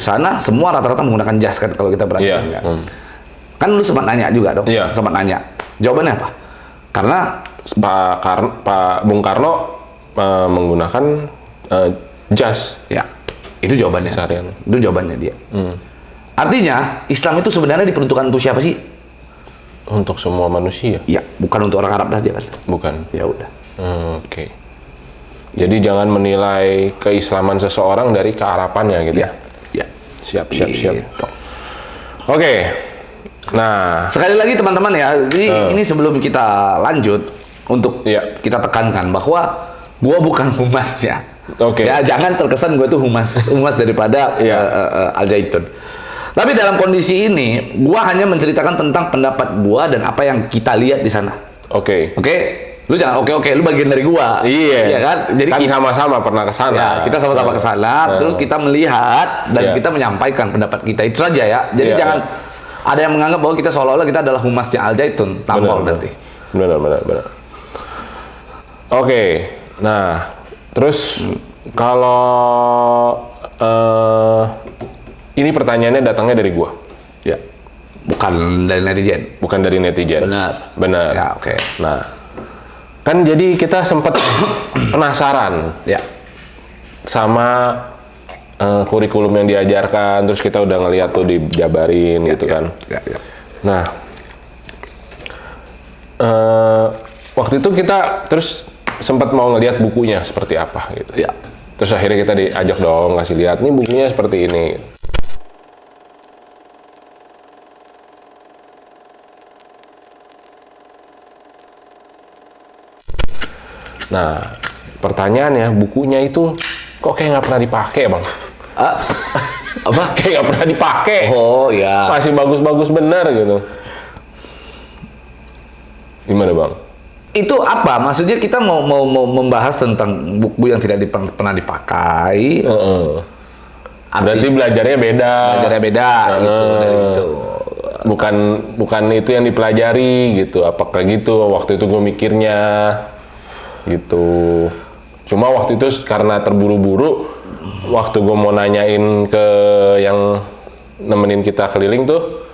sana semua rata-rata menggunakan jas kan kalau kita perhatikan. Iya. Kan lu sempat nanya juga dong. Iya. Sempat nanya. Jawabannya apa? Karena Pak Bung Karno menggunakan jas. ya, itu jawabannya. Seharian. Itu jawabannya dia. Artinya Islam itu sebenarnya diperuntukkan untuk siapa sih? Untuk semua manusia. Ya, bukan untuk orang Arab saja kan? Bukan. Ya udah. Oke. Jadi jangan menilai keislaman seseorang dari kearapannya gitu. Ya. Ya. Siap. Gitu. Oke. Nah, Sekali lagi teman-teman ya, ini sebelum kita lanjut untuk kita tekankan bahwa gua bukan humasnya. Oke. Ya, jangan terkesan gua tuh humas daripada Al Zaitun. Tapi dalam kondisi ini, gua hanya menceritakan tentang pendapat gua dan apa yang kita lihat di sana. Oke. Lu jangan oke, lu bagian dari gua. Iya. Iya kan? Jadi kan sama-sama pernah ke sana. ya, kita sama-sama ke sana, terus kita melihat dan kita menyampaikan pendapat kita. Itu saja ya. Jadi jangan ada yang menganggap bahwa kita seolah-olah kita adalah humasnya Al Zaitun. Tampol nanti. Benar. Oke. Nah, terus kalau ini pertanyaannya datangnya dari gua. Ya. Bukan dari netizen. Bukan dari netizen. Benar. Ya, oke. Nah, kan jadi kita sempat penasaran Ya. sama kurikulum yang diajarkan, terus kita udah ngeliat tuh dijabarin gitu kan. Ya. Nah, waktu itu kita terus sempat mau ngeliat bukunya seperti apa gitu. Ya. Terus akhirnya kita diajak dong ngasih lihat nih bukunya seperti ini. Nah, Pertanyaannya, bukunya itu kok kayak nggak pernah dipakai, Bang? Apa? Kayak nggak pernah dipakai. Oh ya. Masih bagus-bagus bener gitu. Gimana, Bang? Itu apa? Maksudnya kita mau membahas tentang buku yang tidak pernah dipakai. Berarti belajarnya beda. Belajarnya beda gitu dari itu. Bukan itu yang dipelajari gitu. Apakah gitu? Waktu itu gue mikirnya gitu. Cuma waktu itu karena terburu-buru, waktu gue mau nanyain ke yang nemenin kita keliling tuh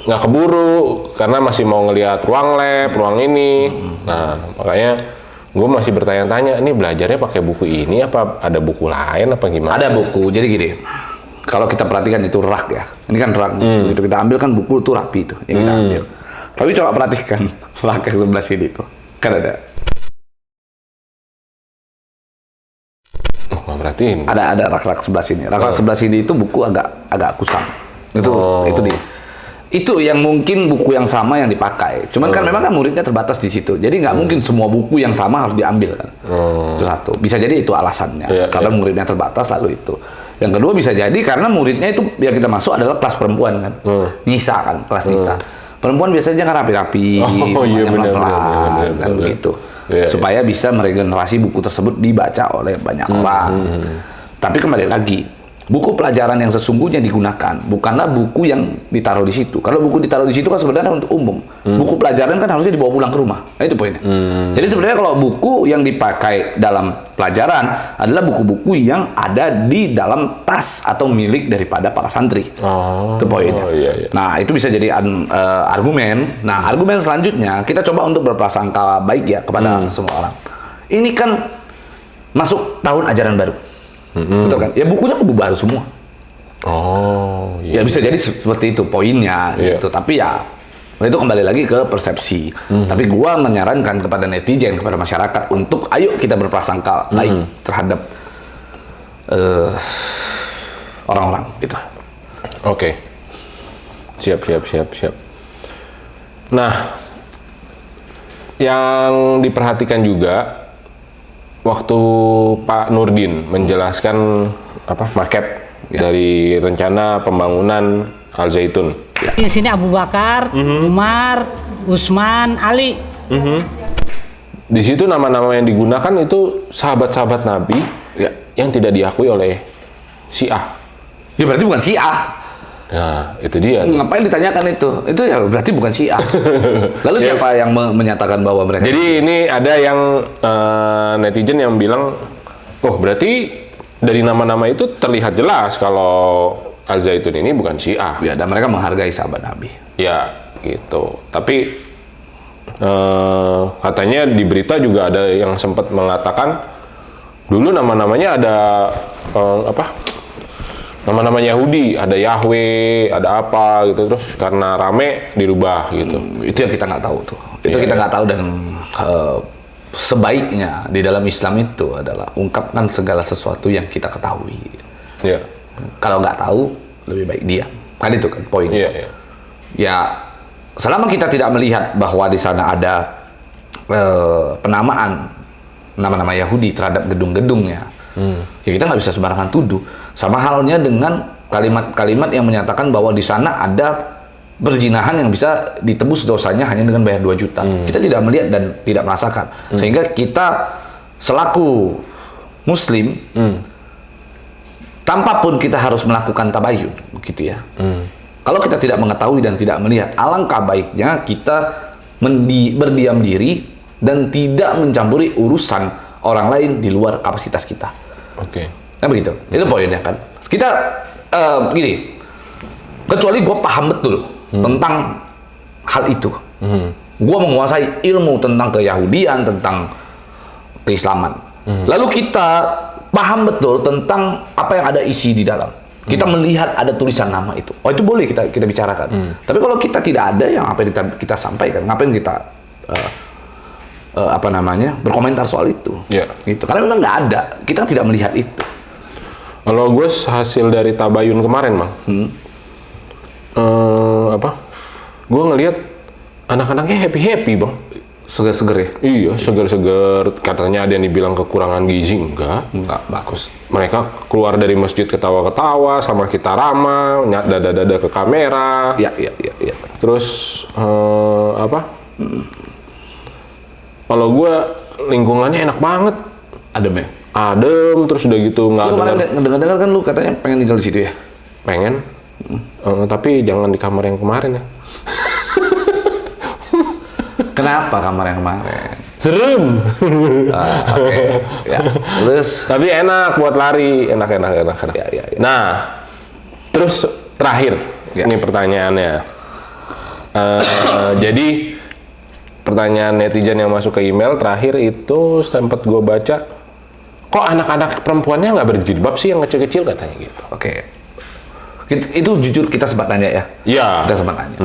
nggak keburu karena masih mau ngelihat ruang lab, ruang ini. Nah, makanya gue masih bertanya-tanya, ini belajarnya pakai buku ini apa ada buku lain apa gimana? Ada buku. Jadi gini, kalau kita perhatikan itu rak ya. Ini kan rak. Begitu kita ambil kan buku itu rapi itu yang kita ambil. Tapi coba perhatikan rak yang sebelah sini tuh. Kan ada. Oh, berarti ini. Ada rak-rak sebelah sini. Rak-rak sebelah sini itu buku agak kusam. Itu dia. Itu yang mungkin buku yang sama yang dipakai. Cuman kan memang kan muridnya terbatas di situ. Jadi nggak mungkin semua buku yang sama harus diambil kan. Itu satu. Bisa jadi itu alasannya. Karena muridnya terbatas lalu itu. Yang kedua bisa jadi karena muridnya itu yang kita masuk adalah kelas perempuan kan. Nisa kan, kelas Nisa. Perempuan biasanya kan rapi-rapi, pelan-pelan kan begitu. Supaya bisa meregenerasi buku tersebut dibaca oleh banyak orang. Tapi kembali lagi, buku pelajaran yang sesungguhnya digunakan bukanlah buku yang ditaruh di situ. Kalau buku ditaruh di situ kan sebenarnya untuk umum. Buku pelajaran kan harusnya dibawa pulang ke rumah. Nah, itu poinnya. Jadi sebenarnya kalau buku yang dipakai dalam pelajaran adalah buku-buku yang ada di dalam tas atau milik daripada para santri. Itu poinnya. Iya. Nah, itu bisa jadi argumen. Nah, argumen selanjutnya kita coba untuk berprasangka baik ya kepada semua orang. Ini kan masuk tahun ajaran baru. Betul kan? Ya bukunya buku baru semua. Ya bisa jadi seperti itu poinnya gitu. Tapi ya itu kembali lagi ke persepsi. Tapi gua menyarankan kepada netizen, kepada masyarakat untuk ayo kita berprasangka baik terhadap orang-orang gitu. Oke. Siap. Nah, yang diperhatikan juga waktu Pak Nurdin menjelaskan maket dari rencana pembangunan Al Zaitun. Di sini Abu Bakar, Umar, Utsman, Ali. Di situ nama-nama yang digunakan itu sahabat-sahabat Nabi yang tidak diakui oleh Syiah. Ya berarti bukan Syiah. Nah, itu dia. Ngapain ditanyakan itu? Itu ya berarti bukan Syiah. Lalu siapa yang menyatakan bahwa mereka? Jadi ini ada yang netizen yang bilang, oh berarti dari nama-nama itu terlihat jelas kalau Al Zaitun ini bukan Syiah. Ya, dan mereka menghargai sahabat Nabi. Ya, gitu. Tapi katanya di berita juga ada yang sempat mengatakan dulu nama-namanya ada nama-nama Yahudi, ada Yahweh, ada apa gitu, terus karena rame dirubah gitu. Itu yang kita nggak tahu tuh. Itu kita nggak tahu, dan sebaiknya di dalam Islam itu adalah ungkapkan segala sesuatu yang kita ketahui. Iya. Kalau nggak tahu, lebih baik diam. Kan itu kan poinnya. Iya. Ya, selama kita tidak melihat bahwa di sana ada penamaan nama-nama Yahudi terhadap gedung-gedungnya, ya kita nggak bisa sembarangan tuduh. Sama halnya dengan kalimat-kalimat yang menyatakan bahwa di sana ada perzinahan yang bisa ditebus dosanya hanya dengan bayar 2 juta. Kita tidak melihat dan tidak merasakan. Sehingga kita selaku Muslim, tanpa pun kita harus melakukan tabayun, begitu ya. Kalau kita tidak mengetahui dan tidak melihat, alangkah baiknya kita berdiam diri dan tidak mencampuri urusan orang lain di luar kapasitas kita. Oke. Nah begitu, itu poinnya kan. Kita gini, kecuali gue paham betul tentang hal itu, gue menguasai ilmu tentang keyahudian, tentang keislaman. Lalu kita paham betul tentang apa yang ada isi di dalam. Kita melihat ada tulisan nama itu. Oh itu boleh kita bicarakan. Tapi kalau kita tidak ada yang apa yang kita sampaikan, ngapain kita berkomentar soal itu? Gitu. Karena memang nggak ada. Kita tidak melihat itu. Kalau gue hasil dari tabayun kemarin, Bang, gue ngelihat anak-anaknya happy, Bang. Seger-seger ya? Iya, seger-seger. Katanya ada yang dibilang kekurangan gizi. Enggak bagus. Mereka keluar dari masjid ketawa-ketawa, sama kita ramah, dada-dada ke kamera. Iya. Terus apa? Kalau gue lingkungannya enak banget. Adem ya? Adem, terus udah gitu nggak Lu kemarin dengar kan lu katanya pengen tinggal di situ ya? pengen. Tapi jangan di kamar yang kemarin ya. Kenapa kamar yang kemarin? Serem. Oke. Ya. Terus Tapi enak buat lari, enak. Ya. Nah, terus terakhir, Ya. ini pertanyaannya. Jadi pertanyaan netizen yang masuk ke email terakhir itu sempat gue baca, kok anak-anak perempuannya nggak berjilbab sih yang kecil-kecil katanya gitu. Oke. Itu jujur kita sempat nanya ya. Iya. Kita sempat nanya.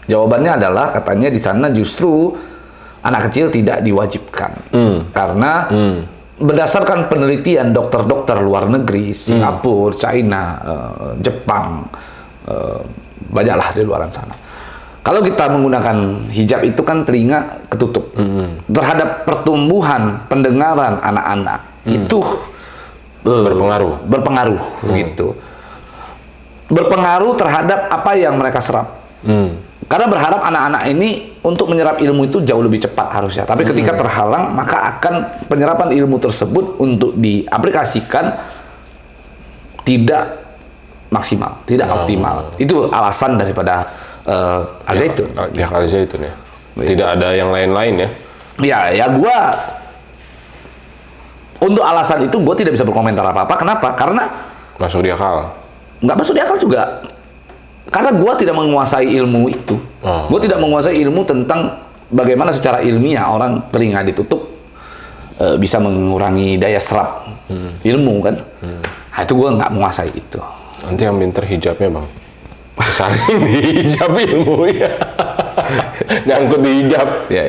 Jawabannya adalah katanya di sana justru anak kecil tidak diwajibkan karena berdasarkan penelitian dokter-dokter luar negeri, Singapura, China, Jepang, banyaklah di luar sana. Kalau kita menggunakan hijab itu kan telinga ketutup terhadap pertumbuhan pendengaran anak-anak itu berpengaruh gitu. Berpengaruh terhadap apa yang mereka serap. Karena berharap anak-anak ini untuk menyerap ilmu itu jauh lebih cepat harusnya. Tapi ketika terhalang, maka akan penyerapan ilmu tersebut untuk diaplikasikan tidak maksimal, tidak optimal. Itu alasan daripada Al-Zaitun. Pihak Al-Zaitun ya. Tidak ada yang lain-lain ya. Ya gua untuk alasan itu gue tidak bisa berkomentar apa-apa. Kenapa? Karena Masuk di akal. nggak masuk di akal juga. Karena gue tidak menguasai ilmu itu. Gue tidak menguasai ilmu tentang bagaimana secara ilmiah orang telinga ditutup bisa mengurangi daya serap ilmu kan. Nah, itu gue nggak menguasai itu. Nanti yang pinter hijabnya bang. Kesaring di hijab ilmu ya. Nyangkut di hijab. Ya.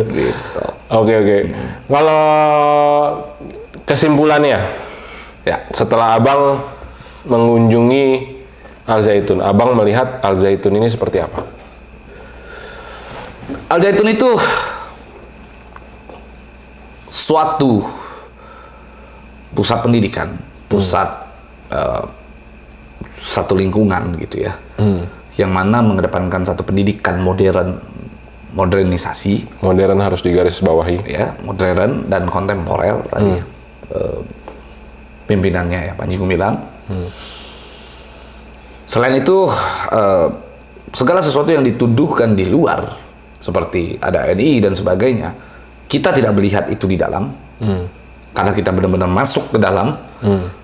Gitu. Oke. Kalau kesimpulannya, Ya. setelah abang mengunjungi Al-Zaitun, abang melihat Al-Zaitun ini seperti apa? Al-Zaitun itu suatu pusat pendidikan, pusat satu lingkungan gitu ya, yang mana mengedepankan satu pendidikan modernisasi. Modern harus digarisbawahi. Ya, modern dan kontemporer tadi. Pimpinannya ya Panji Gumilang. Selain itu segala sesuatu yang dituduhkan di luar seperti ada NI dan sebagainya, kita tidak melihat itu di dalam. Karena kita benar-benar masuk ke dalam.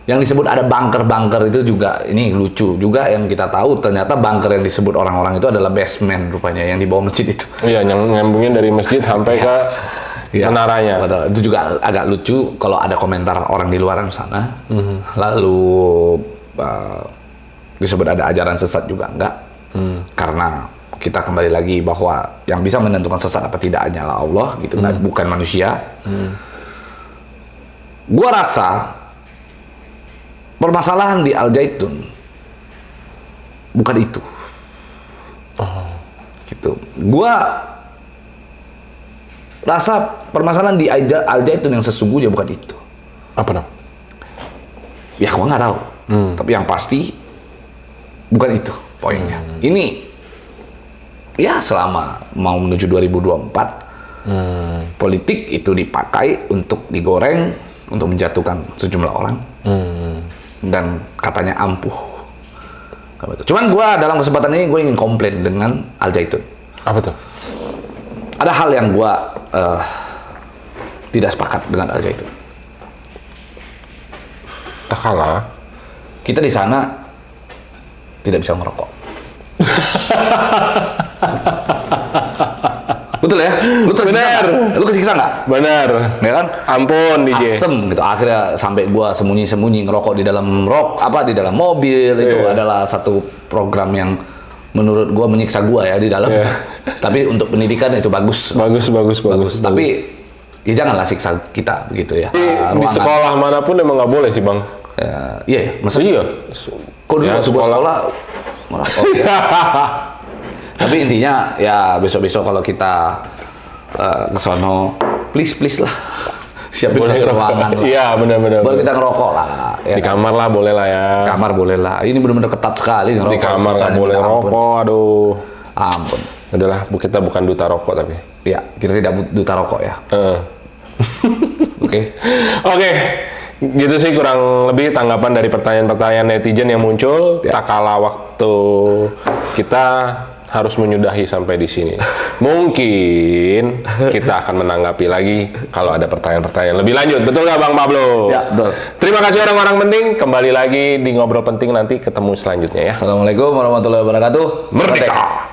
Yang disebut ada bunker-bunker itu juga ini lucu juga, yang kita tahu ternyata bunker yang disebut orang-orang itu adalah basement rupanya yang di bawah masjid itu. Iya, yang nyambungin dari masjid sampai ke menaranya. Betul. Itu juga agak lucu kalau ada komentar orang di luaran sana. Lalu disebut ada ajaran sesat juga enggak. Karena kita kembali lagi bahwa yang bisa menentukan sesat apa tidak hanyalah Allah gitu, bukan manusia. Gua rasa permasalahan di Al-Zaitun bukan itu. Gitu. Gua rasa permasalahan di Al-Zaitun yang sesungguhnya bukan itu. Apa dong? Ya gua nggak tahu. Tapi yang pasti bukan itu poinnya. Ini ya selama mau menuju 2024 politik itu dipakai untuk digoreng, untuk menjatuhkan sejumlah orang dan katanya ampuh. Cuman gua dalam kesempatan ini gue ingin komplain dengan Al-Zaitun. Apa tuh? Ada hal yang gua tidak sepakat dengan Al-Zaitun. Tak kalah. Kita di sana tidak bisa merokok. Betul ya? Lu tersiksa Bener. nggak? Lu kesiksa nggak? Benar. Ya kan? Ampun DJ. Asem gitu. Akhirnya sampai gua sembunyi-sembunyi ngerokok di dalam di dalam mobil. Itu adalah satu program yang menurut gua menyiksa gua ya di dalam. Tapi untuk pendidikan itu bagus. Bagus. Tapi ya janganlah siksa kita begitu ya. Di sekolah manapun emang nggak boleh sih bang. Iya, maksudnya Iya. kok dulu Ya, sebuah sekolah merokok. Tapi intinya ya besok-besok kalau kita ke sono, please lah. Siapin Boleh satu ruangan lah. Iya, benar-benar. Boleh kita ngerokok lah. Ya Di kan? kamar lah boleh lah ya. Kamar boleh lah. Ini benar-benar ketat sekali Di kamar nggak boleh rokok, aduh. Ampun. Udahlah, kita bukan duta rokok tapi. Ya, kita tidak duta rokok ya. Oke. Oke, gitu sih kurang lebih tanggapan dari pertanyaan-pertanyaan netizen yang muncul. Tak kalah waktu kita harus menyudahi sampai di sini. Mungkin kita akan menanggapi lagi kalau ada pertanyaan-pertanyaan lebih lanjut. Betul nggak Bang Pablo? Ya, betul. Terima kasih orang-orang penting. Kembali lagi di Ngobrol Penting, nanti ketemu selanjutnya ya. Assalamualaikum warahmatullahi wabarakatuh. Merdeka!